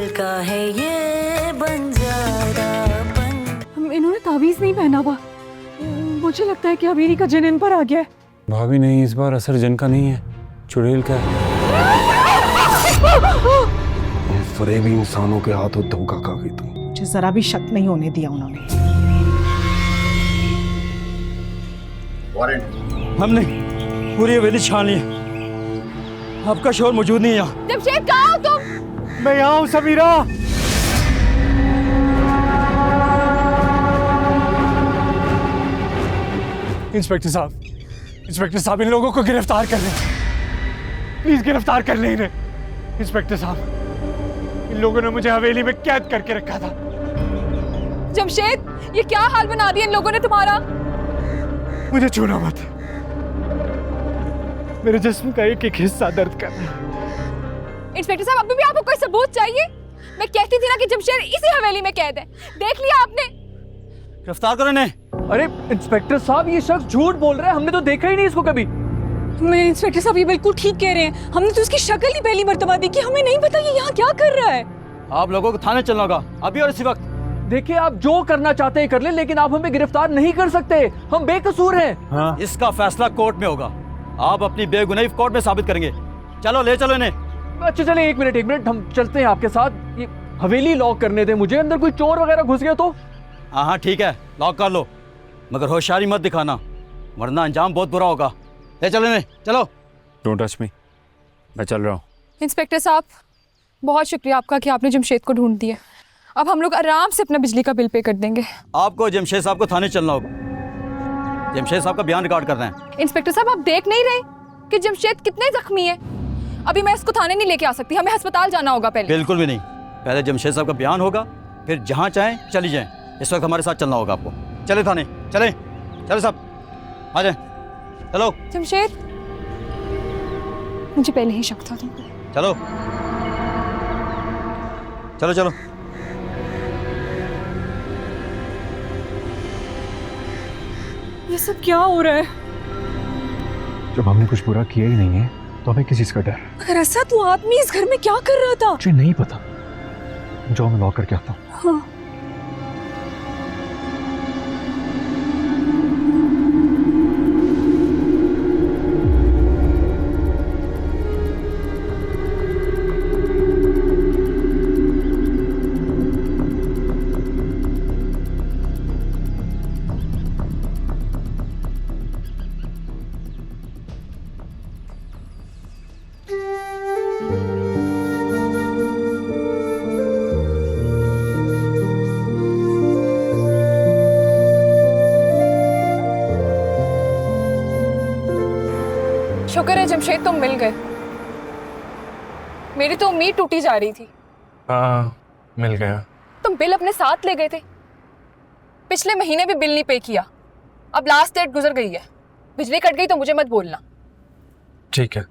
का है ये बंजारापन। इन्होंने ताबीज नहीं पहना हुआ, मुझे लगता है कि हवेली का जिन इन पर आ गया है। भाभी नहीं, इस बार असर जिन का नहीं है, चुड़ैल का है। फरेबी इंसानों के हाथों धोखा खा गई तुम। मुझे जरा भी शक नहीं होने दिया उन्होंने। हमने पूरी हवेली छान ली, आपका शोर मौजूद नहीं है यहाँ। जमशेद कहाँ हो तुम? मैं यहाँ हूँ समीरा। इंस्पेक्टर साहब इन लोगों को गिरफ्तार कर लें, प्लीज गिरफ्तार कर लें इन्हें। इंस्पेक्टर साहब, इन लोगों ने मुझे हवेली में कैद करके रखा था। जमशेद, ये क्या हाल बना दिया इन लोगों ने तुम्हारा? मुझे छूना मत, मेरे जिस्म का एक एक हिस्सा दर्द कर रहा है। इंस्पेक्टर साहब, अभी भी आपको कोई सबूत चाहिए? मैं कहती थी ना कि जमशेद इसी हवेली में कैद है, देख लिया आपने? गिरफ्तार करो इन्हें। अरे इंस्पेक्टर साहब, ये शख्स झूठ बोल रहा है, हमने तो देखा ही नहीं इसको कभी। मैं इंस्पेक्टर साहब ये बिल्कुल ठीक कह रहे हैं, हमने तो उसकी शक्ल ही पहली मर्तबा देखी, हमें नहीं पता ये यहाँ क्या कर रहा है। आप लोगों को थाने चलना होगा अभी और इसी वक्त। देखिए, आप जो करना चाहते हैं कर ले, लेकिन आप हमें गिरफ्तार नहीं कर सकते, हम बेकसूर हैं। हाँ। इसका फैसला कोर्ट में होगा, आप अपनी बेगुनाही कोर्ट में साबित करेंगे। चलो ले चलो इन्हें। अच्छा चले, एक मिनट, हम चलते हैं आपके साथ। ये हवेली लॉक करने दे मुझे, अंदर कोई चोर वगैरह घुस गया तो। हाँ ठीक है, लॉक कर लो, मगर होशियारी मत दिखाना, वरना अंजाम बहुत बुरा होगा। ले चलो इन्हें, चलो। डोंट टच मी, मैं चल रहा हूँ। इंस्पेक्टर साहब, बहुत शुक्रिया आपका कि आपने जमशेद को ढूंढ दिया। अब हम लोग आराम से अपना बिजली का बिल पे कर देंगे। आपको जमशेद साहब को थाने चलना होगा, जमशेद साहब का बयान रिकॉर्ड करना है। इंस्पेक्टर साहब, आप देख नहीं रहे कि जमशेद कितने जख्मी है? अभी मैं इसको थाने नहीं लेके आ सकती, हमें अस्पताल जाना होगा पहले। बिल्कुल भी नहीं, पहले जमशेद साहब का बयान होगा, फिर जहाँ चाहें चली जाएं। इस वक्त हमारे साथ चलना होगा आपको। चले थाने, चले साहब, आ जाए, चलो। जमशेद, मुझे पहले ही शक था तुम पे। चलो चलो चलो। ये सब क्या हो रहा है? जब हमने कुछ बुरा किया ही नहीं है तो हमें किस चीज का डर? अगर ऐसा तो आदमी इस घर में क्या कर रहा था? मुझे नहीं पता, जाओ मैं लॉक करके आता हूँ। हाँ। शुक्र है जमशेद, तुम मिल गए, मेरी तो उम्मीद टूटी जा रही थी। हाँ, मिल गया। तुम बिल अपने साथ ले गए थे, पिछले महीने भी बिल नहीं पे किया, अब लास्ट डेट गुजर गई है, बिजली कट गई तो मुझे मत बोलना। ठीक है।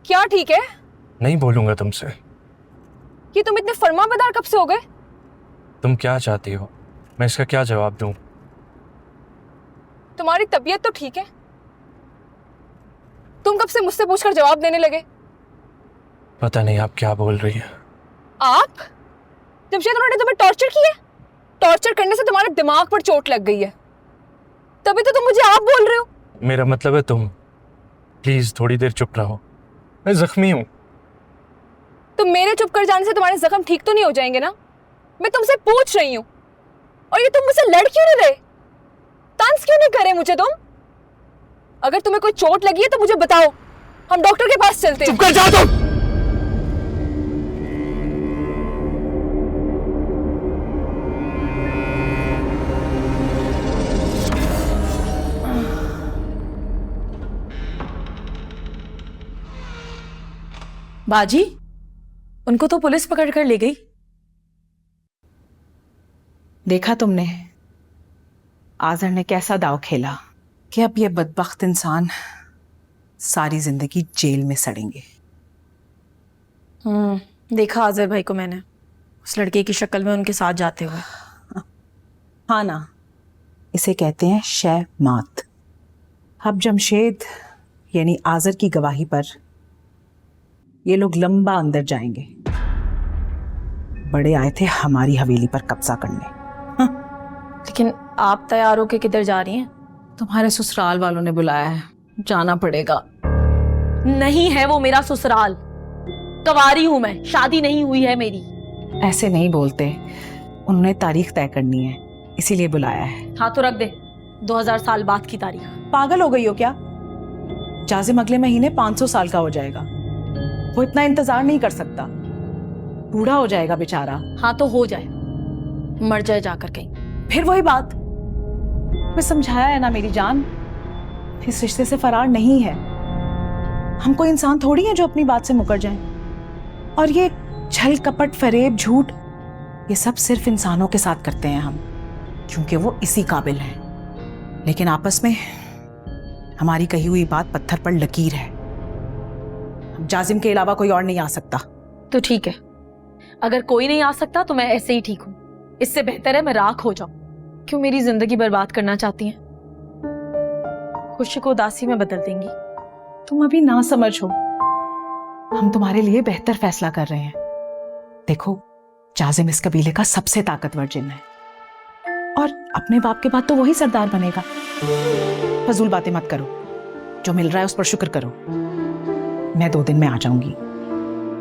क्या ठीक है? नहीं बोलूंगा तुमसे। कि तुम इतने फर्माबरदार कब से हो गए? तुम क्या चाहती हो, मैं इसका क्या जवाब दूं? तुम्हारी तबीयत तो ठीक है, तुम कब से मुझसे पूछकर जवाब देने लगे? पता नहीं आप क्या बोल रही हैं। आप? जमशेद, उन्होंने तुम्हें टॉर्चर किया? टॉर्चर करने से तुम्हारे दिमाग पर चोट लग गई है, तभी तो तुम मुझे आप बोल रहे हो। मेरा मतलब है तुम प्लीज थोड़ी देर चुप रहो, मैं जख्मी हूँ। तुम मेरे चुप कर जाने से तुम्हारे जख्म ठीक तो नहीं हो जाएंगे ना? मैं तुमसे पूछ रही हूँ, और ये तुम मुझसे लड़ क्यों नहीं रहे? तंज क्यों नहीं करे मुझे तुम? अगर तुम्हें कोई चोट लगी है तो मुझे बताओ, हम डॉक्टर के पास चलते हैं। चुप कर जाओ तुम। बाजी, उनको तो पुलिस पकड़ कर ले गई। देखा तुमने आजर ने कैसा दाव खेला कि अब ये बदबख्त इंसान सारी जिंदगी जेल में सड़ेंगे। देखा आजर भाई को मैंने, उस लड़के की शक्ल में उनके साथ जाते हुए। हाँ ना, इसे कहते हैं शय मात। अब जमशेद यानी आजर की गवाही पर ये लोग लंबा अंदर जाएंगे। बड़े आए थे हमारी हवेली पर कब्जा करने। लेकिन आप तैयार होके किधर जा रही हैं? तुम्हारे ससुराल वालों ने बुलाया है, जाना पड़ेगा। नहीं है वो मेरा ससुराल, कवारी हूं मैं, शादी नहीं हुई है मेरी। ऐसे नहीं बोलते, उन्होंने तारीख तय करनी है इसीलिए बुलाया है। हाँ तो रख दे, 2000 साल बाद की तारीख। पागल हो गई हो क्या? जाजिम अगले महीने 500 साल का हो जाएगा, वो इतना इंतजार नहीं कर सकता, बूढ़ा हो जाएगा बेचारा। हाँ तो हो जाए, मर जाए जाकर कहीं। फिर वही बात, मैं समझाया है ना मेरी जान, इस रिश्ते से फरार नहीं है। हम कोई इंसान थोड़ी हैं जो अपनी बात से मुकर जाएं। और ये छल कपट फरेब झूठ, ये सब सिर्फ इंसानों के साथ करते हैं हम, क्योंकि वो इसी काबिल हैं। लेकिन आपस में हमारी कही हुई बात पत्थर पर लकीर है। जाजिम के अलावा कोई और नहीं आ सकता। तो ठीक है, अगर कोई नहीं आ सकता तो मैं ऐसे ही ठीक हूँ। इससे बेहतर है मैं राख हो जाऊं। क्यों मेरी जिंदगी बर्बाद करना चाहती हैं? खुशी को उदासी में बदल देंगी। तुम अभी ना समझ हो, हम तुम्हारे लिए बेहतर फैसला कर रहे हैं। देखो, जाजिम इस कबीले का सबसे ताकतवर जिन है, और अपने बाप के बाद तो वही सरदार बनेगा। फजूल बातें मत करो, जो मिल रहा है उस पर शुक्र करो। मैं 2 दिन में आ जाऊंगी।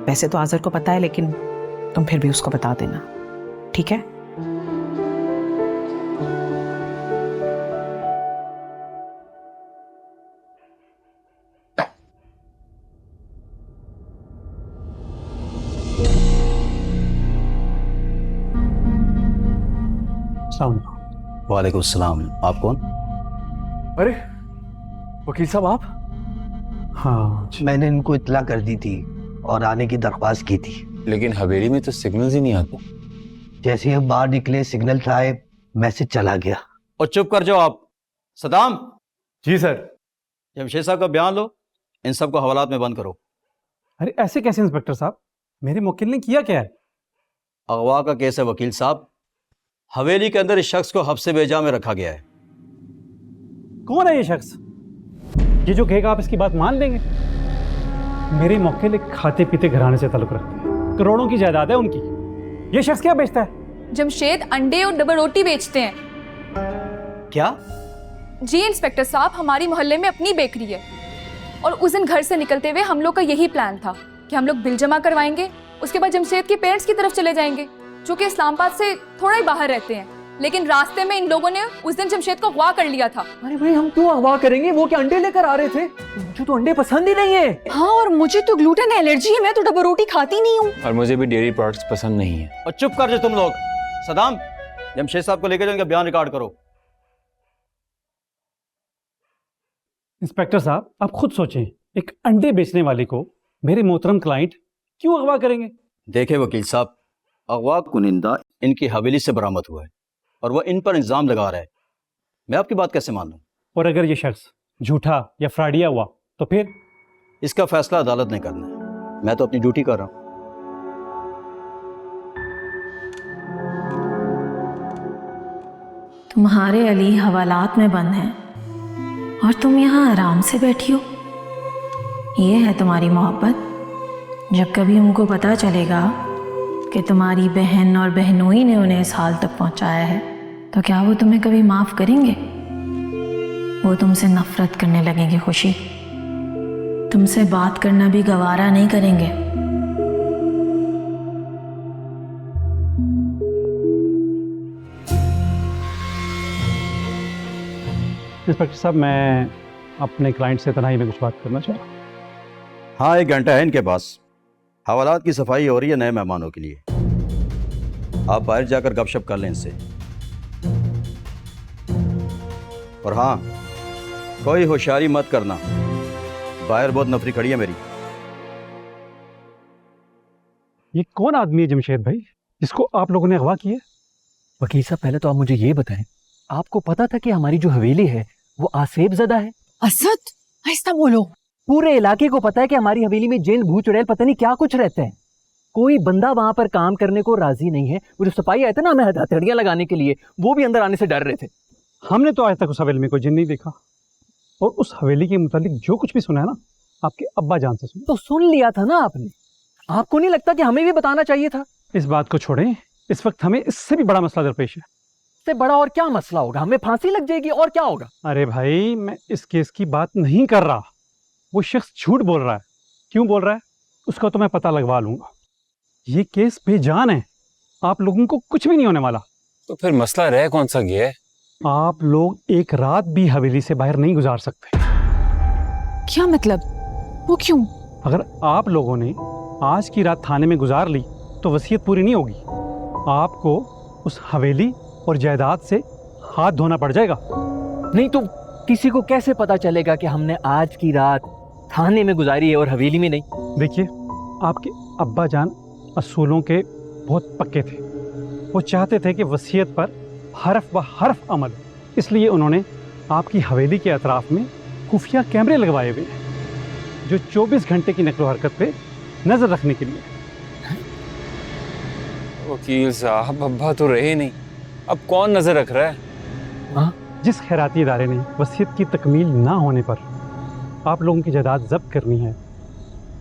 वैसे तो आज़र को पता है, लेकिन तुम फिर भी उसको बता देना, ठीक है? वालेकुम सलाम। आप कौन? अरे वकील साहब आप? हाँ मैंने इनको इत्तला कर दी थी और आने की दरख्वास्त की थी, लेकिन हवेली में तो सिग्नल्स ही नहीं आते। जैसे ही हम बाहर निकले सिग्नल आए, मैसेज चला गया। और चुप कर जाओ आप। सदाम, जी सर। जमशेद साहब का बयान लो, इन सबको हवालात में बंद करो। अरे ऐसे कैसे इंस्पेक्टर साहब, मेरे मुवक्किल ने किया क्या है? अगवा का केस है वकील साहब। हवेली के अंदर इस शख्स को हब्से बेजा में रखा गया है। कौन है ये शख्स? ये जो कहेगा आप इसकी बात मान लेंगे? मेरे मुवक्किल एक खाते पीते घराने से ताल्लुक रखते हैं, करोड़ों की जायदाद है उनकी। ये शख्स क्या बेचता है? जमशेद अंडे और डबल रोटी बेचते हैं। क्या? जी इंस्पेक्टर साहब, हमारी मोहल्ले में अपनी बेकरी है, और उस दिन घर से निकलते हुए हम लोग का यही प्लान था कि हम लोग बिल जमा करवाएंगे, उसके बाद जमशेद के पेरेंट्स की तरफ चले जाएंगे, जो कि इस्लामाबाद से थोड़ा ही बाहर रहते हैं। लेकिन रास्ते में इन लोगों ने उस दिन जमशेद को अगवा कर लिया था। अरे भाई हम क्यों अगवा करेंगे? वो क्या अंडे लेकर आ रहे थे? मुझे तो अंडे पसंद ही नहीं है। हाँ, और मुझे तो ग्लूटेन एलर्जी है, मैं तो डबल रोटी खाती नहीं हूँ। और मुझे भी डेयरी प्रोडक्ट्स पसंद नहीं है। और चुप कर जाओ तुम लोग। सदाम, जमशेद साहब को लेकर जाओ, इनका बयान रिकॉर्ड करो। इंस्पेक्टर साहब, आप खुद सोचें, एक अंडे बेचने वाले को मेरे मोहतरम क्लाइंट क्यों अगवा करेंगे? देखे वकील साहब, अगवा कुनिंदा इनकी हवेली से बरामद हुआ है और वह इन पर इल्जाम लगा रहा है। मैं आपकी बात कैसे मान लूं? और अगर ये शख्स झूठा या फ्रॉडिया हुआ तो फिर? इसका फैसला अदालत ने करना है। मैं तो अपनी ड्यूटी कर रहा हूं। तुम्हारे अली हवालात में बंद हैं और तुम यहाँ आराम से बैठी हो। ये है तुम्हारी मोहब्बत? जब कभी उनको पता चलेगा कि तुम्हारी बहन और बहनोई ने उन्हें इस हाल तक पहुँचाया है, तो क्या वो तुम्हें कभी माफ़ करेंगे? वो तुमसे नफरत करने लगेंगे खुशी, तुमसे बात करना भी गवारा नहीं करेंगे। इंस्पेक्टर साहब, मैं अपने क्लाइंट से तन्हाई में कुछ बात करना चाहूँ। हाँ, 1 घंटा है इनके पास। हवालात की सफाई हो रही है नए मेहमानों के लिए। आप बाहर जाकर गपशप कर लें इनसे। और हाँ, कोई होशियारी मत करना, बाहर बहुत नफरी खड़ी है मेरी। ये कौन आदमी है जमशेद भाई, जिसको आप लोगों ने अगवा किया? वकील साहब पहले तो आप मुझे ये बताएं, आपको पता था कि हमारी जो हवेली है वो आसेब ज़दा है? असद, आहिस्ता बोलो। पूरे इलाके को पता है कि हमारी हवेली में जिन भूत चुड़ैल पता नहीं क्या कुछ रहते हैं। कोई बंदा वहां पर काम करने को राजी नहीं है। वो जो सिपाही आए थे ना हमें हथेलियां लगाने के लिए, वो भी अंदर आने से डर रहे थे। हमने तो आज तक उस हवेली में कोई जिन नहीं देखा, और उस हवेली के मुतालिक जो कुछ भी सुना है ना, आपके अब्बा जान से सुना। तो सुन लिया था ना आपने। आपको नहीं लगता कि हमें भी बताना चाहिए था? इस बात को छोड़ें, इस वक्त हमें इससे भी बड़ा मसला दरपेश है। इससे बड़ा और क्या मसला होगा? हमें फांसी लग जाएगी और क्या होगा? अरे भाई, मैं इस केस की बात नहीं कर रहा। वो शख्स झूठ बोल रहा है। क्यों बोल रहा है उसका तो मैं पता लगवा लूंगा। ये केस बेजान है, आप लोगों को कुछ भी नहीं होने वाला। तो फिर मसला रह कौन सा गया है? आप लोग एक रात भी हवेली से बाहर नहीं गुजार सकते। क्या मतलब? वो क्यों? अगर आप लोगों ने आज की रात थाने में गुजार ली तो वसीयत पूरी नहीं होगी। आपको उस हवेली और जायदाद से हाथ धोना पड़ जाएगा। नहीं तो किसी को कैसे पता चलेगा कि हमने आज की रात थाने में गुजारी है और हवेली में नहीं? देखिए, आपके अब्बा जान असूलों के बहुत पक्के थे। वो चाहते थे कि वसीयत पर हरफ व हरफ अमल, इसलिए उन्होंने आपकी हवेली के अतराफ में खुफिया कैमरे लगवाए हुए हैं जो 24 घंटे की नकलो हरकत पे नजर रखने के लिए। वकील साहब, अब्बा तो रहे नहीं, अब कौन नजर रख रहा है? जिस खैराती इदारे ने वसीयत की तकमील ना होने पर आप लोगों की जायदाद जब्त करनी है,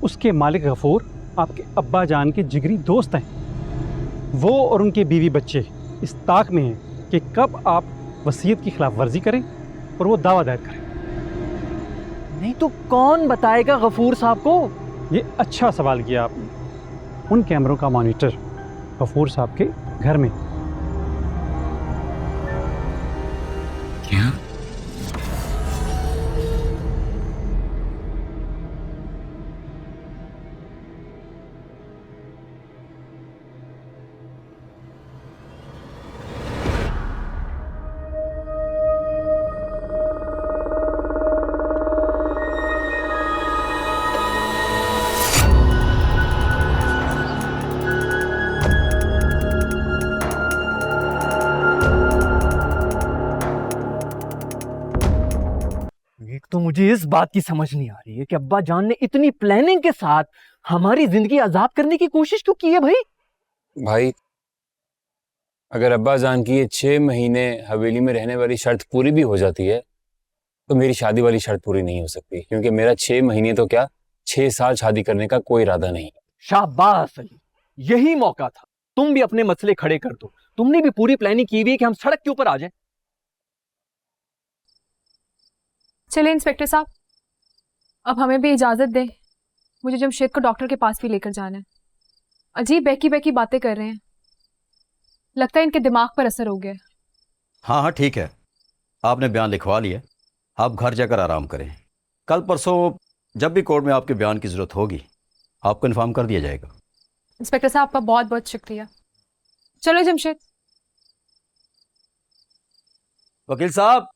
उसके मालिक गफूर आपके अब्बा जान के जिगरी दोस्त हैं। वो और उनके बीवी बच्चे इस ताक में हैं कि कब आप वसीयत की खिलाफ वर्जी करें और वो दावा दायर करें। नहीं तो कौन बताएगा गफूर साहब को? ये अच्छा सवाल किया आपने। उन कैमरों का मॉनिटर गफूर साहब के घर में। क्या? एक तो मुझे इस बात की समझ नहीं आ रही है कि अब्बा जान ने इतनी प्लानिंग के साथ हमारी जिंदगी आजाद करने की कोशिश क्यों की है भाई? भाई, अगर अब्बा जान की ये 6 महीने हवेली में रहने वाली शर्त पूरी भी हो जाती है तो मेरी शादी वाली शर्त पूरी नहीं हो सकती, क्योंकि मेरा 6 महीने तो क्या 6 साल शादी करने का कोई इरादा नहीं। शाबाश अली, यही मौका था। तुम भी अपने मसले खड़े कर दो। तुमने भी पूरी प्लानिंग की हुई है कि हम सड़क के ऊपर आ जाएं। चले इंस्पेक्टर साहब, अब हमें भी इजाजत दें। मुझे जमशेद को डॉक्टर के पास भी लेकर जाना है। अजीब बहकी बहकी बातें कर रहे हैं, लगता है इनके दिमाग पर असर हो गया है। हाँ हाँ ठीक है, आपने बयान लिखवा लिया, आप घर जाकर आराम करें। कल परसों जब भी कोर्ट में आपके बयान की ज़रूरत होगी आपको इन्फॉर्म कर दिया जाएगा। इंस्पेक्टर साहब, आपका बहुत बहुत शुक्रिया। चलो जमशेद। वकील साहब,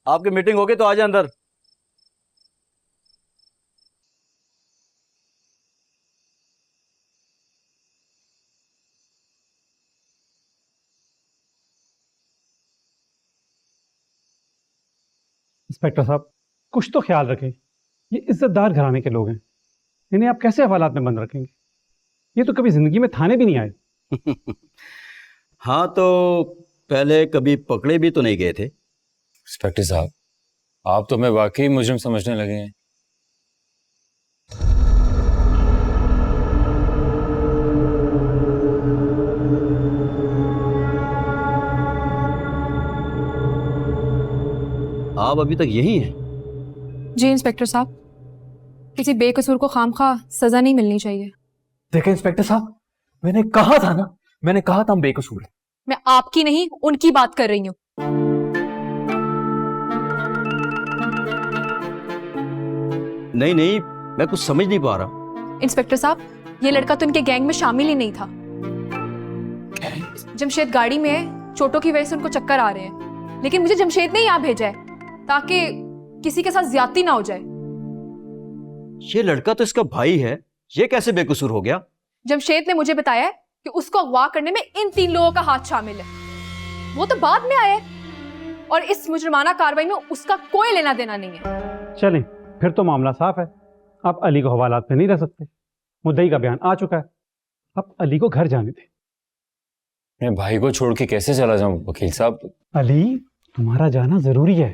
आपकी मीटिंग होगी तो आ जाए अंदर। इंस्पेक्टर साहब, कुछ तो ख्याल रखें। ये इज्जतदार घराने के लोग हैं, इन्हें आप कैसे हवालात में बंद रखेंगे? ये तो कभी जिंदगी में थाने भी नहीं आए। हाँ, तो पहले कभी पकड़े भी तो नहीं गए थे। इंस्पेक्टर साहब, आप तो हमें वाकई मुजरिम समझने लगे हैं। आप अभी तक यही हैं? जी इंस्पेक्टर साहब, किसी बेकसूर को खामखा सजा नहीं मिलनी चाहिए। देखें इंस्पेक्टर साहब, मैंने कहा था ना, मैंने कहा था हम बेकसूर हैं। मैं आपकी नहीं उनकी बात कर रही हूँ। नहीं नहीं, मैं कुछ समझ नहीं पा रहा। इंस्पेक्टर साहब, ये लड़का तो इनके गैंग में शामिल ही नहीं था। जमशेद गाड़ी में है, चोटों की वजह से उनको चक्कर आ रहे हैं, लेकिन मुझे जमशेद ने यहाँ भेजा है ताकि किसी के साथ ज्यादती ना हो जाए। ये लड़का तो इसका भाई है, ये कैसे बेकसूर हो गया? जमशेद ने मुझे बताया है कि उसको अगवा करने में इन 3 लोगों का हाथ शामिल है। वो तो बाद में आए और इस मुजरिमाना कार्रवाई में उसका कोई लेना देना नहीं है। चलें, फिर तो मामला साफ है। आप अली को हवालात में नहीं रख सकते। मुद्दई का बयान आ चुका है, आप अली को घर जाने दें। मैं भाई को छोड़ के कैसे चला जाऊं वकील साहब? अली, तुम्हारा जाना जरूरी है।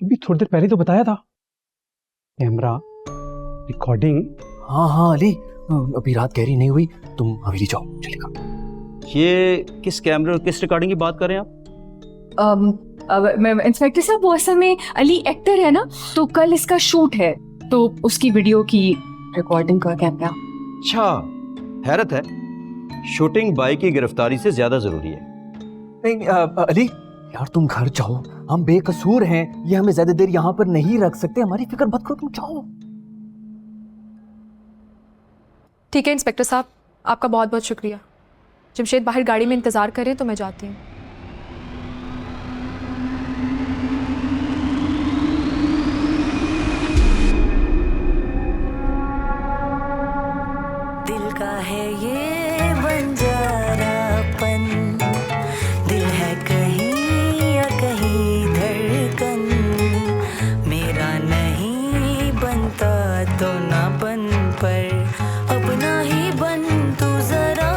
अभी थोड़ी देर पहले तो बताया था। Camera, recording. हाँ हाँ अली, अभी रात गहरी नहीं हुई, तुम हवेली जाओ, चलेगा? ये किस कैमरे और किस रिकॉर्डिंग की बात कर रहे हैं आप? इंस्पेक्टर साहब, वो असल में अली एक्टर है ना, तो कल इसका शूट है, तो उसकी वीडियो की रिकॉर्डिंग का कैमरा। अच्छा, हैरत है, शूटिंग बाई की गिरफ्तारी से ज्यादा जरूरी है। नहीं अली यार, तुम घर जाओ, हम बेकसूर हैं, ये हमें ज्यादा देर यहाँ पर नहीं रख सकते, हमारी फिक्र मत करो, तुम जाओ। ठीक है इंस्पेक्टर साहब, आपका बहुत बहुत शुक्रिया। जमशेद बाहर गाड़ी में इंतज़ार करें तो मैं जाती हूँ। दिल का है ये बंजारापन, दिल है कहीं या कहीं धड़कन, मेरा नहीं बनता तो ना बन, पर अपना ही बन तू जरा।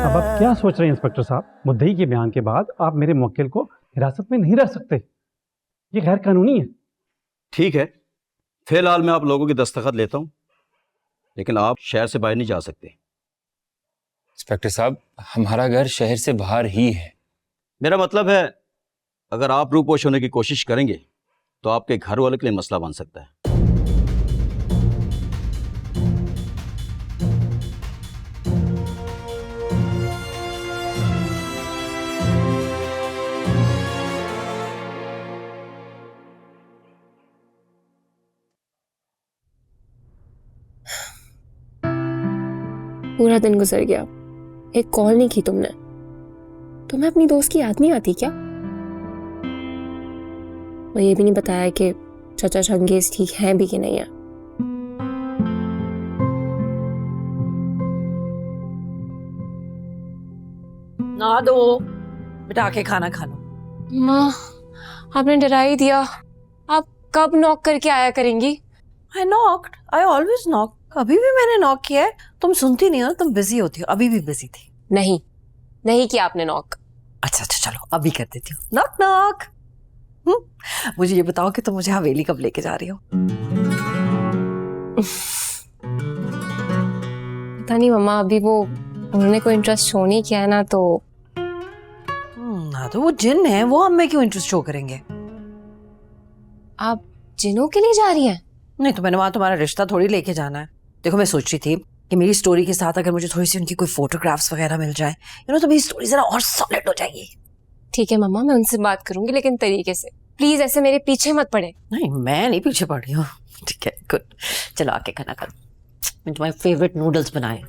अब आप क्या सोच रहे हैं इंस्पेक्टर साहब? मुद्दई के बयान के बाद आप मेरे मुवक्किल को हिरासत में नहीं रख सकते, ये गैर कानूनी है। ठीक है, फिलहाल मैं आप लोगों की दस्तखत लेता हूँ, लेकिन आप शहर से बाहर नहीं जा सकते। इंस्पेक्टर साहब, हमारा घर शहर से बाहर ही है। मेरा मतलब है, अगर आप रूपोश होने की कोशिश करेंगे तो आपके घर वाले के लिए मसला बन सकता है। पूरा दिन गुजर गया, एक कॉल नहीं की तुमने। तुम्हें अपनी दोस्त की याद नहीं आती क्या? और ये भी नहीं बताया कि चाचा चंगेज ठीक है भी कि नहीं है। ना दो, बिठा के खाना खा लो। माँ, आपने डरा ही दिया। आप कब नॉक करके आया करेंगी? I knocked. I always knock. अभी भी मैंने नॉक किया है, तुम सुनती नहीं हो, तुम बिजी होती हो। अभी भी बिजी थी। नहीं किया आपने नॉक। अच्छा चलो, अभी कर देती हूँ। Knock knock. मुझे ये बताओ कि तुम मुझे हवेली कब लेके जा रही हो? पता नहीं मम्मा, अभी वो उन्होंने कोई इंटरेस्ट शो नहीं किया है ना, तो ना तो वो जिन है, वो हम में क्यों इंटरेस्ट शो करेंगे? आप जिनों के लिए जा रही हैं? नहीं तो मैंने वहां तुम्हारा रिश्ता थोड़ी लेके जाना है। देखो, मैं सोच रही थी कि मेरी स्टोरी के साथ अगर मुझे थोड़ी सी उनकी कोई फोटोग्राफ्स वगैरह मिल जाए, तो मेरी स्टोरी जरा और सॉलिड हो जाएगी। ठीक है मम्मा, मैं उनसे बात करूंगी, लेकिन तरीके से। प्लीज ऐसे मेरे पीछे मत पड़े। नहीं, मैं नहीं पीछे पड़ रही हूँ। ठीक है, गुड। चलो आके खाना खा। मैंने तुम्हारे फेवरेट नूडल्स बनाए।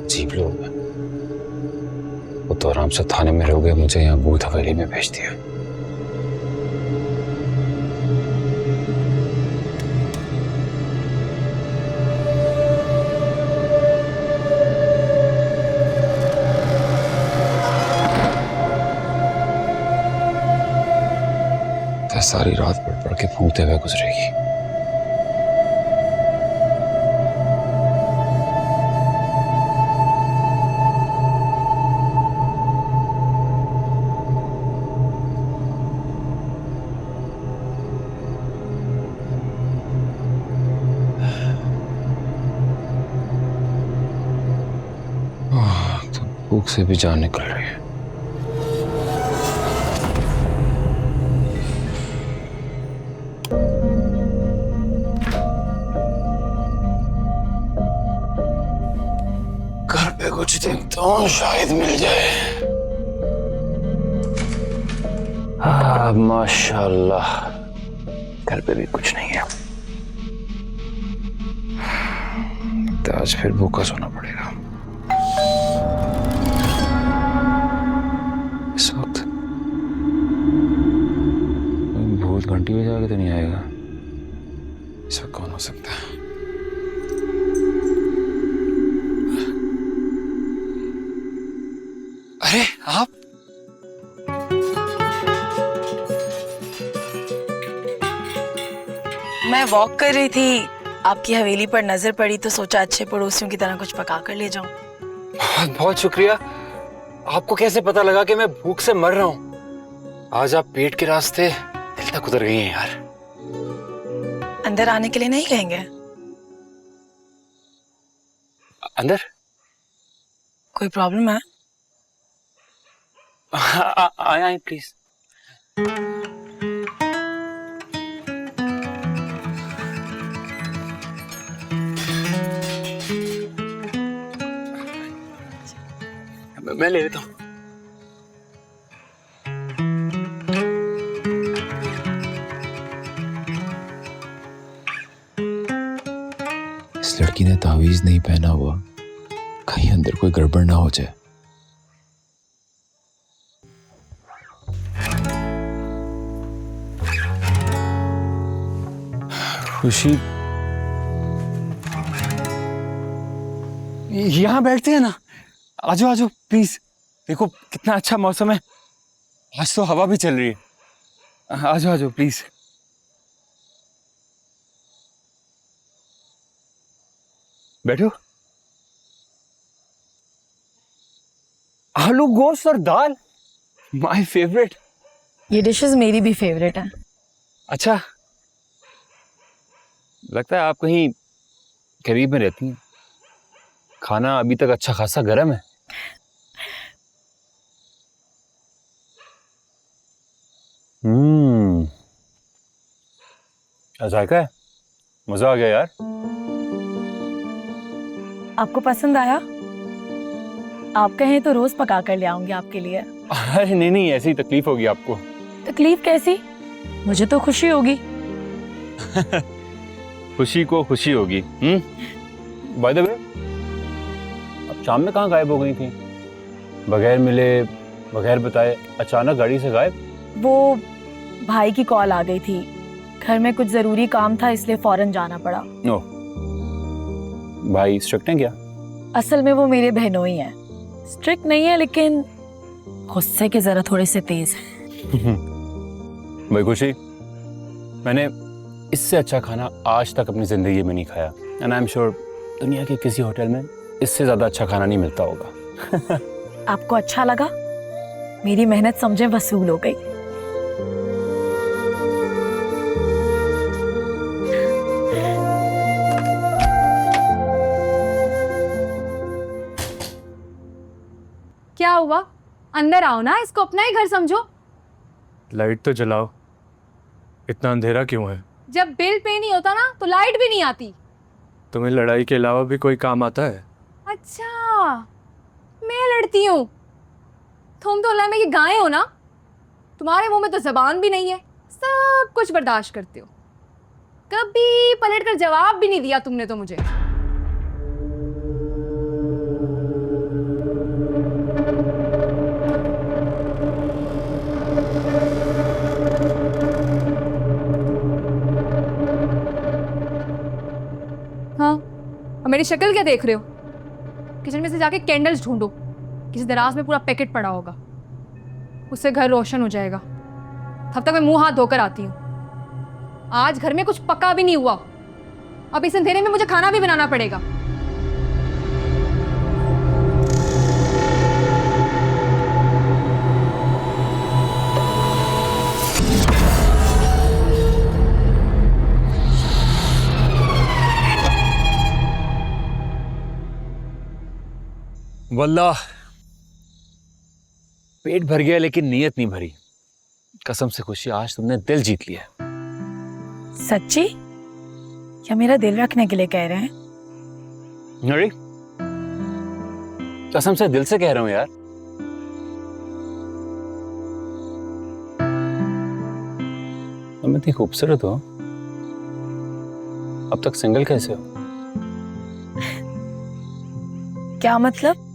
अजीब लोग हैं। वो तो आराम से थाने में रह गए, मुझे यहाँ बूथ हवेली में भेज दिया। तो सारी रात पढ़ पढ़ के फूंकते हुए गुजरेगी। भूख से भी जान निकल रही है। घर पे कुछ देखता हूँ, शायद मिल जाए। हाँ माशाल्लाह, घर पे भी कुछ नहीं है। तो आज फिर भूखा सोना पड़ेगा। इस वक्त भूत घंटी बजा के तो नहीं आएगा। इस वक्त कौन हो सकता है? अरे आप मैं वॉक कर रही थी, आपकी हवेली पर नजर पड़ी तो सोचा अच्छे पड़ोसियों की तरह कुछ पका कर ले जाऊं। बहुत बहुत शुक्रिया। आपको कैसे पता लगा कि मैं भूख से मर रहा हूँ? आज आप पेट के रास्ते दिल तक उतर गई हैं यार। अंदर आने के लिए नहीं कहेंगे? अंदर? कोई प्रॉब्लम है? आए प्लीज। मैं ले लेता हूँ। इस लड़की ने तावीज नहीं पहना हुआ, कहीं अंदर कोई गड़बड़ ना हो जाए। खुशी, यहाँ बैठते हैं ना। आजो आजो प्लीज। देखो कितना अच्छा मौसम है, आज तो हवा भी चल रही है। आजो आजो प्लीज। बैठो। आलू गोश्त और दाल, माय फेवरेट। ये डिशेस मेरी भी फेवरेट है। अच्छा, लगता है आप कहीं करीब में रहती हैं। खाना अभी तक अच्छा खासा गर्म है। क्या जायका है, मजा आ गया यार। आपको पसंद आया? आप कहें तो रोज पका कर ले आऊंगी आपके लिए। अरे नहीं नहीं, ऐसी तकलीफ होगी आपको। तकलीफ कैसी? मुझे तो खुशी होगी। खुशी को खुशी होगी। बाय द वे, अब शाम में कहाँ गायब हो गई थी? बगैर मिले, बगैर बताए अचानक गाड़ी से गायब। वो भाई की कॉल आ गई थी, घर में कुछ जरूरी काम था इसलिए फौरन जाना पड़ा। ओह, भाई स्ट्रिक्ट हैं क्या? असल में वो मेरे बहनोई हैं। स्ट्रिक्ट नहीं है लेकिन गुस्से के जरा थोड़े से तेज हैं। भाई खुशी, मैंने इससे अच्छा खाना आज तक अपनी जिंदगी में नहीं खाया। एंड आई एम श्योर दुनिया के किसी होटल में इससे ज्यादा अच्छा खाना नहीं मिलता होगा। आपको अच्छा लगा? मेरी मेहनत समझे वसूल हो गई। क्या हुआ? अंदर आओ ना, इसको अपना ही घर समझो। लाइट तो जलाओ, इतना अंधेरा क्यों है? जब बिल पे नहीं होता ना तो लाइट भी नहीं आती। तुम्हें लड़ाई के अलावा भी कोई काम आता है? अच्छा, मैं लड़ती हूँ? तुम तो अल्लाह में की गायें हो ना। तुम्हारे मुंह में तो जबान भी नहीं है, सब कुछ बर्दाश्त करते हो। कभी पलट कर जवाब भी नहीं दिया तुमने तो मुझे। हाँ, और मेरी शक्ल क्या देख रहे हो? किचन में से जाके कैंडल्स ढूंढो, किसी दराज में पूरा पैकेट पड़ा होगा, उससे घर रोशन हो जाएगा। तब तक मैं मुंह हाथ धोकर आती हूँ। आज घर में कुछ पका भी नहीं हुआ, अब इस अंधेरे में मुझे खाना भी बनाना पड़ेगा। वल्लाह पेट भर गया लेकिन नीयत नहीं भरी। कसम से खुशी, आज तुमने दिल जीत लिया। सच्ची? क्या मेरा दिल रखने के लिए कह रहे हैं? अरे कसम से दिल से कह रहा हूं यार। तुम इतनी खूबसूरत हो, अब तक सिंगल कैसे हो? क्या मतलब?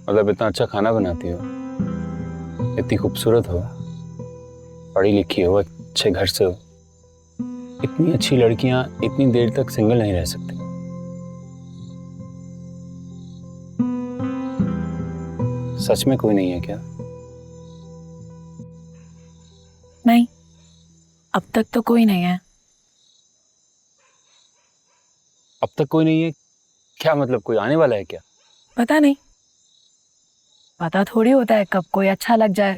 मतलब इतना अच्छा खाना बनाती हो, इतनी खूबसूरत हो, पढ़ी लिखी हो, अच्छे घर से हो, इतनी अच्छी लड़कियां इतनी देर तक सिंगल नहीं रह सकती। सच में कोई नहीं है क्या? नहीं, अब तक तो कोई नहीं है। अब तक कोई नहीं है क्या? मतलब कोई आने वाला है क्या? पता नहीं, पता थोड़ी होता है कब कोई अच्छा लग जाए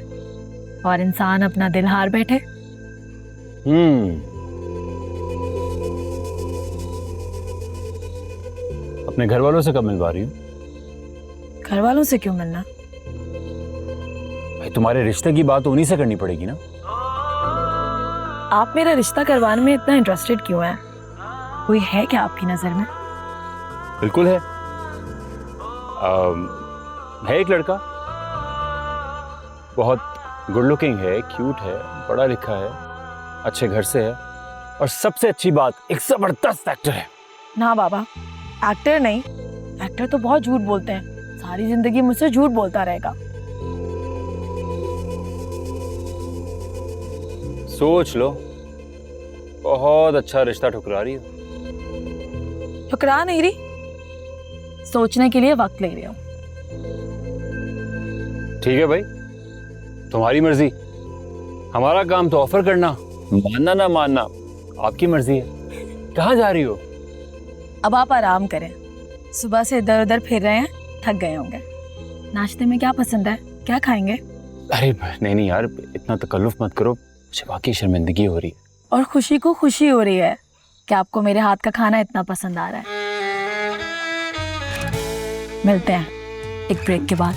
और इंसान अपना दिल हार बैठे। अपने घर वालों से कब मिलवा रही हूँ? घर वालों से क्यों मिलना? भाई तुम्हारे रिश्ते की बात उन्हीं से करनी पड़ेगी ना। आप मेरा रिश्ता करवाने में इतना इंटरेस्टेड क्यों हैं? कोई है क्या आपकी नजर में? बिल्कुल है। है एक लड़का, बहुत गुड लुकिंग है, क्यूट है, पढ़ा लिखा है, अच्छे घर से है और सबसे अच्छी बात, एक जबरदस्त एक्टर है। ना बाबा, एक्टर नहीं। एक्टर तो बहुत झूठ बोलते हैं, सारी जिंदगी मुझसे झूठ बोलता रहेगा। सोच लो, बहुत अच्छा रिश्ता ठुकरा रही हो। ठुकरा नहीं रही, सोचने के लिए वक्त ले रही हूँ। ठीक है भाई, तुम्हारी मर्जी। हमारा काम तो ऑफर करना, मानना ना मानना आपकी मर्जी है। कहाँ जा रही हो? अब आप आराम करें, सुबह से इधर उधर फिर रहे हैं, थक गए होंगे। नाश्ते में क्या पसंद है, क्या खाएंगे? अरे नहीं नहीं यार, इतना तकल्लुफ मत करो, मुझे वाकई शर्मिंदगी हो रही है। और खुशी को खुशी हो रही है कि आपको मेरे हाथ का खाना इतना पसंद आ रहा है। मिलते हैं एक ब्रेक के बाद।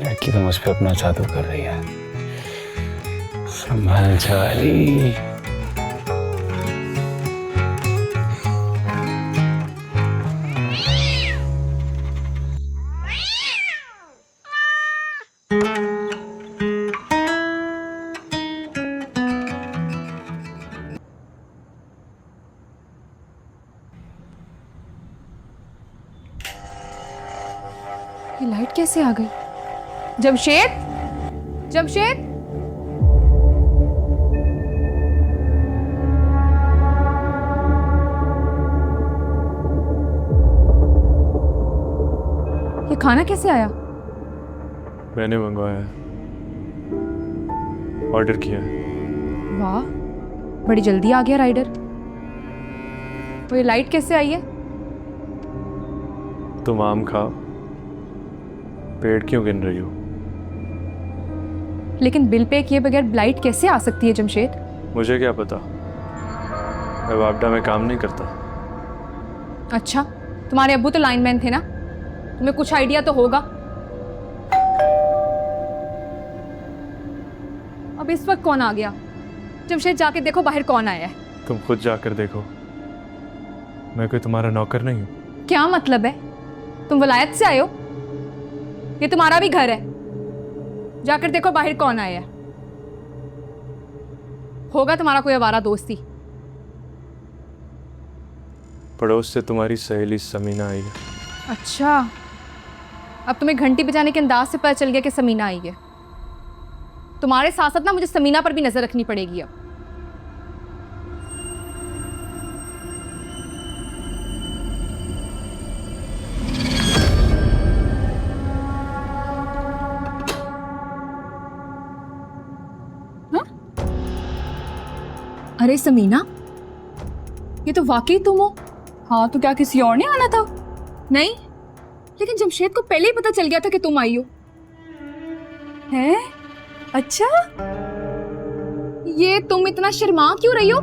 लड़की तो मुझ पे अपना जादू कर रही है। संभल जाली। ये लाइट कैसे आ गई? जमशेद, जमशेद, ये खाना कैसे आया? मैंने मंगवाया है, ऑर्डर किया है। वाह, बड़ी जल्दी आ गया राइडर। तो ये लाइट कैसे आई है? तुम आम खाओ, पेड़ क्यों गिन रही हो? लेकिन बिल पे किए बगैर लाइट कैसे आ सकती है जमशेद? मुझे क्या पता, मैं वापडा में काम नहीं करता। अच्छा, तुम्हारे अब्बू तो लाइनमैन थे ना, तुम्हें कुछ आइडिया तो होगा। अब इस वक्त कौन आ गया? जमशेद जाके देखो बाहर कौन आया है। तुम खुद जाकर देखो, मैं कोई तुम्हारा नौकर नहीं हूँ। क्या मतलब है? तुम वलायत से आए हो? ये तुम्हारा भी घर है, जाकर देखो बाहर कौन आया है। होगा तुम्हारा कोई आवारा दोस्ती। पड़ोस से तुम्हारी सहेली समीना आई है। अच्छा, अब तुम्हें घंटी बजाने के अंदाज से पता चल गया कि समीना आई है। तुम्हारे साथ साथ ना मुझे समीना पर भी नजर रखनी पड़ेगी अब। अरे समीना, ये तो वाकई तुम हो। हाँ, तो क्या किसी और ने आना था? नहीं, लेकिन जमशेद को पहले ही पता चल गया था कि तुम आई हो। हैं? अच्छा, ये तुम इतना शर्मा क्यों रही हो?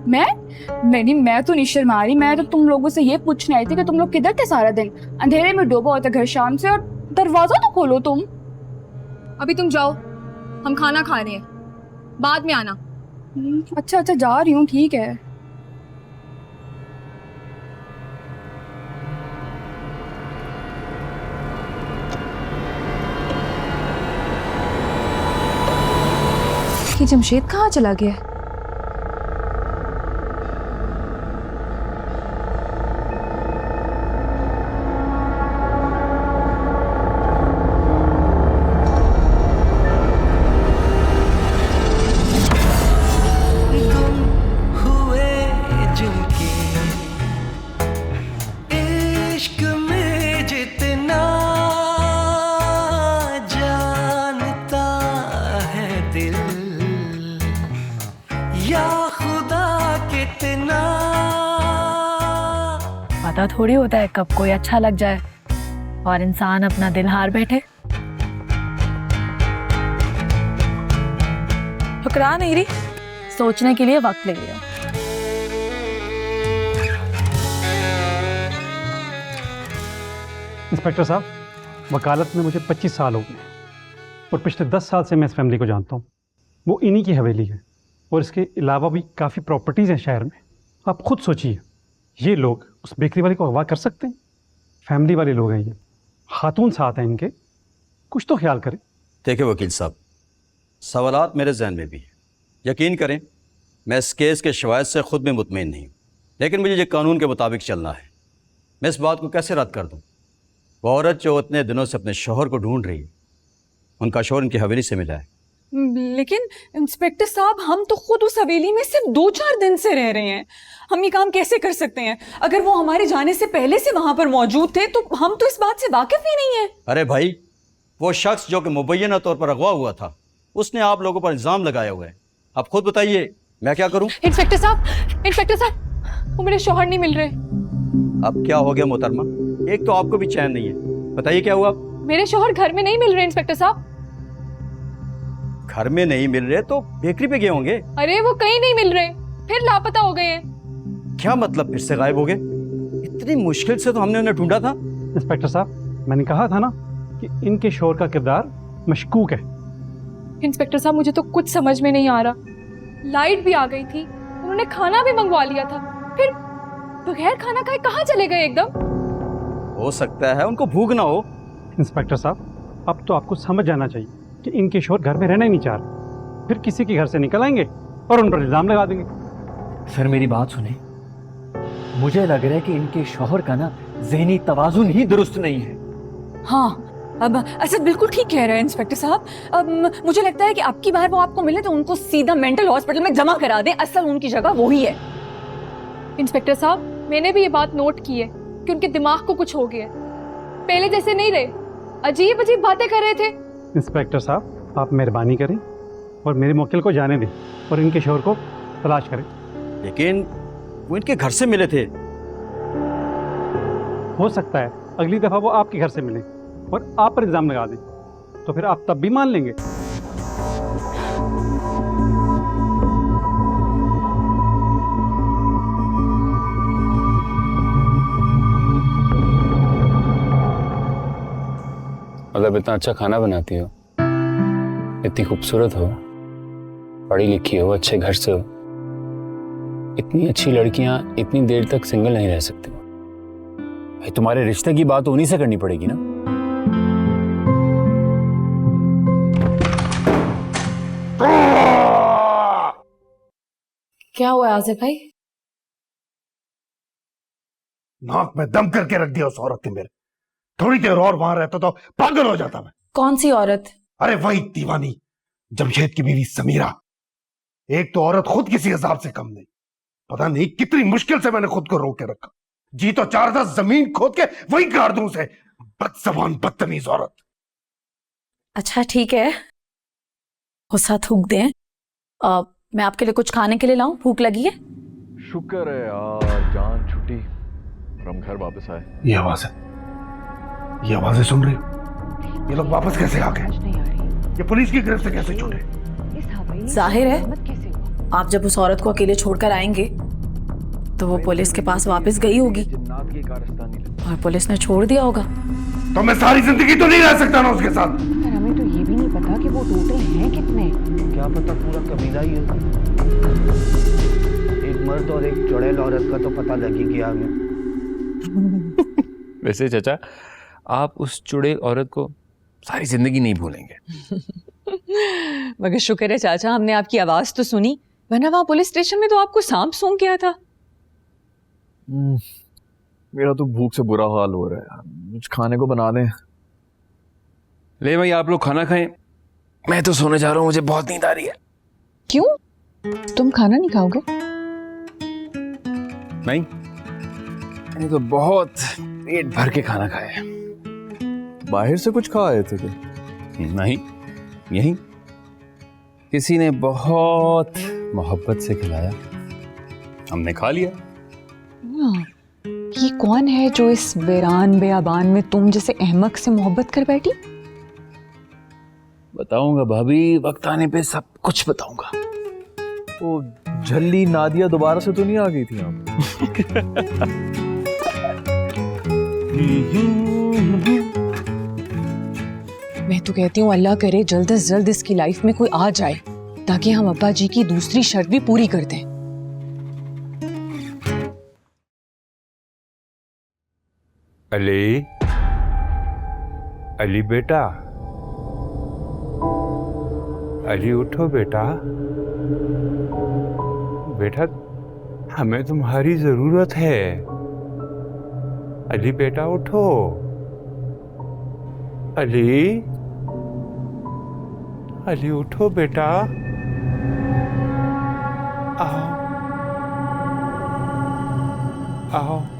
मैं तो नहीं शर्मा रही। मैं तो तुम लोगों से ये पूछने आई थी कि तुम लोग किधर थे सारा दिन। अंधेरे में डूबा होता घर शाम से, और दरवाजा तो खोलो तुम। अभी तुम जाओ, हम खाना खा रहे हैं, बाद में आना। अच्छा अच्छा, जा रही हूँ, ठीक है। कि जमशेद कहाँ चला गया? पता थोड़ी होता है कब कोई अच्छा लग जाए और इंसान अपना दिल हार बैठे। ठुकरा नहीं रही, सोचने के लिए वक्त ले लिया। इंस्पेक्टर साहब, वकालत में मुझे 25 साल हो गए और पिछले 10 साल से मैं इस फैमिली को जानता हूँ। वो इन्हीं की हवेली है और इसके अलावा भी काफ़ी प्रॉपर्टीज़ हैं शहर में। आप खुद सोचिए, ये लोग उस बेकरी वाले को अगवा कर सकते हैं? फैमिली वाले लोग हैं ये, खातून साथ हैं इनके, कुछ तो ख्याल करें। देखिए वकील साहब, सवालात मेरे जहन में भी है। यकीन करें, मैं इस केस के शवायद से ख़ुद में मुतमईन नहीं हूँ, लेकिन मुझे ये कानून के मुताबिक चलना है। मैं इस बात को कैसे रद्द कर दूँ? वो औरत जो इतने दिनों से अपने शोहर को ढूंढ रही है, उनका शोहर इनकी हवेली से मिला है। लेकिन इंस्पेक्टर साहब, हम तो खुद उस हवेली में सिर्फ 2-4 दिन से रह रहे हैं। हम ये काम कैसे कर सकते हैं? अगर वो हमारे जाने से पहले से वहां पर मौजूद थे तो हम तो इस बात से वाकिफ ही नहीं है। अरे भाई, वो शख्स जो कि मुबैना तौर पर अगवा हुआ था, उसने आप लोगों पर इल्ज़ाम लगाया हुआ है। आप खुद बताइए, मैं क्या करूं? इंस्पेक्टर साहब, वो मेरे शौहर नहीं मिल रहे। अब क्या हो गया मोहतरमा? एक तो आपको भी चैन नहीं है, बताइए क्या हुआ? मेरे शौहर घर में नहीं मिल रहे इंस्पेक्टर साहब। घर में नहीं मिल रहे तो बेकरी पे गए होंगे। अरे वो कहीं नहीं मिल रहे, फिर लापता हो गए हैं। क्या मतलब फिर से गायब हो गए? इतनी मुश्किल से तो हमने उन्हें ढूंढा था। इंस्पेक्टर साहब, मैंने कहा था ना कि इनके शोहर का किरदार मशकूक है। इंस्पेक्टर साहब, मुझे तो कुछ समझ में नहीं आ रहा। लाइट भी आ गई थी, उन्होंने खाना भी मंगवा लिया था, फिर बगैर खाना खाए कहाँ चले गए एकदम? हो सकता है उनको भूख ना हो। इंस्पेक्टर साहब, अब तो आपको समझ जाना चाहिए कि इनके शोहर घर में रहना ही नहीं चाह रहे, फिर किसी के घर से निकल आएंगे और उन पर इल्ज़ाम लगा देंगे। सर मेरी बात सुने, मुझे लग रहा है कि इनके शौहर का ना ज़हनी तवाज़ुन ही दुरुस्त नहीं है। हाँ, अब असद बिल्कुल ठीक कह रहे हैं इंस्पेक्टर साहब। अब मुझे लगता है कि अब की बार वो आपको मिले तो उनको सीधा मेंटल हॉस्पिटल में जमा करा दें। असल उनकी जगह वही है। इंस्पेक्टर साहब, मैंने भी ये बात नोट की है कि उनके दिमाग को कुछ हो गया। पहले जैसे नहीं रहे, अजीब अजीब बातें कर रहे थे। इंस्पेक्टर साहब, आप मेहरबानी करें और मेरे मुवक्किल को जाने दें और इनके शोहर को तलाश करें। लेकिन वो इनके घर से मिले थे। हो सकता है अगली दफ़ा वो आपके घर से मिले और आप पर इल्ज़ाम लगा दें, तो फिर आप तब भी मान लेंगे। मतलब इतना अच्छा खाना बनाती हो, इतनी खूबसूरत हो, पढ़ी लिखी हो, अच्छे घर से हो, इतनी अच्छी लड़कियां इतनी देर तक सिंगल नहीं रह सकती। भाई तुम्हारे रिश्ते की बात उन्हीं से करनी पड़ेगी ना। क्या हुआ आसिफ भाई? नाक में दम करके रख दिया उस औरत ने मेरे। थोड़ी देर और वहां रहता तो पागल हो जाता मैं। कौन सी औरत? अरे वही दीवानी जमशेद की बीवी समीरा। एक तो औरत खुद किसी हिसाब से कम नहीं, पता नहीं कितनी मुश्किल से मैंने खुद को रोक के रखा। जी तो 4-10 जमीन खोद के वही गाड़ दूं उसे। बदजबान बदतमीज औरत। अच्छा ठीक है, गुस्सा थूक दें। मैं आपके लिए कुछ खाने के लिए लाऊं? भूख लगी है? शुक्र है यार, जान छुट्टी और हम घर वापस आए। ये आवाजें सुन रही हो? ये लोग वापस कैसे आ गए? ये पुलिस की गिरफ्त से कैसे छूटे? जाहिर है आप जब उस औरत को अकेले छोड़कर आएंगे तो वो पुलिस के पास वापस गई होगी और पुलिस ने छोड़ दिया होगा। तो मैं सारी जिंदगी तो नहीं रह सकता ना उसके साथ। पर हमें तो ये भी नहीं पता कि वो टोटल हैं कितने। क्या पता पूरा कबीला ही हो। एक मर्द और एक चुड़ैल औरत का तो पता लग ही गया हमें। वैसे चाचा, आप उस चुड़ैल औरत को सारी जिंदगी नहीं भूलेंगे। मगर शुक्र है चाचा, हमने आपकी आवाज तो सुनी, वरना वहां पुलिस स्टेशन में तो आपको सांप सूंघ गया था। मेरा तो भूख से बुरा हाल हो रहा है, कुछ खाने को बना दें। ले भाई, आप लोग खाना खाएं, मैं तो सोने जा रहा हूँ, मुझे बहुत नींद आ रही है। क्यों? तुम खाना नहीं खाओगे? नहीं, मैंने तो बहुत पेट भर के खाना खाया है। बाहर से कुछ खा आए थे क्या? नहीं, यही किसी ने बहुत मोहब्बत से खिलाया, हमने खा लिया। ये कौन है जो इस वीरान बेआबान में तुम जैसे अहमक से मोहब्बत कर बैठी? बताऊंगा भाभी, वक्त आने पे सब कुछ बताऊंगा। वो झल्ली नादिया दोबारा से तो नहीं आ गई थी आप? मैं तो कहती हूँ अल्लाह करे जल्द से जल्द इसकी लाइफ में कोई आ जाए ताकि हम अब्बा जी की दूसरी शर्त भी पूरी कर दें। अली, अली बेटा, अली उठो बेटा। बेटा हमें तुम्हारी जरूरत है। अली बेटा उठो। अली, अली उठो बेटा। आओ आओ।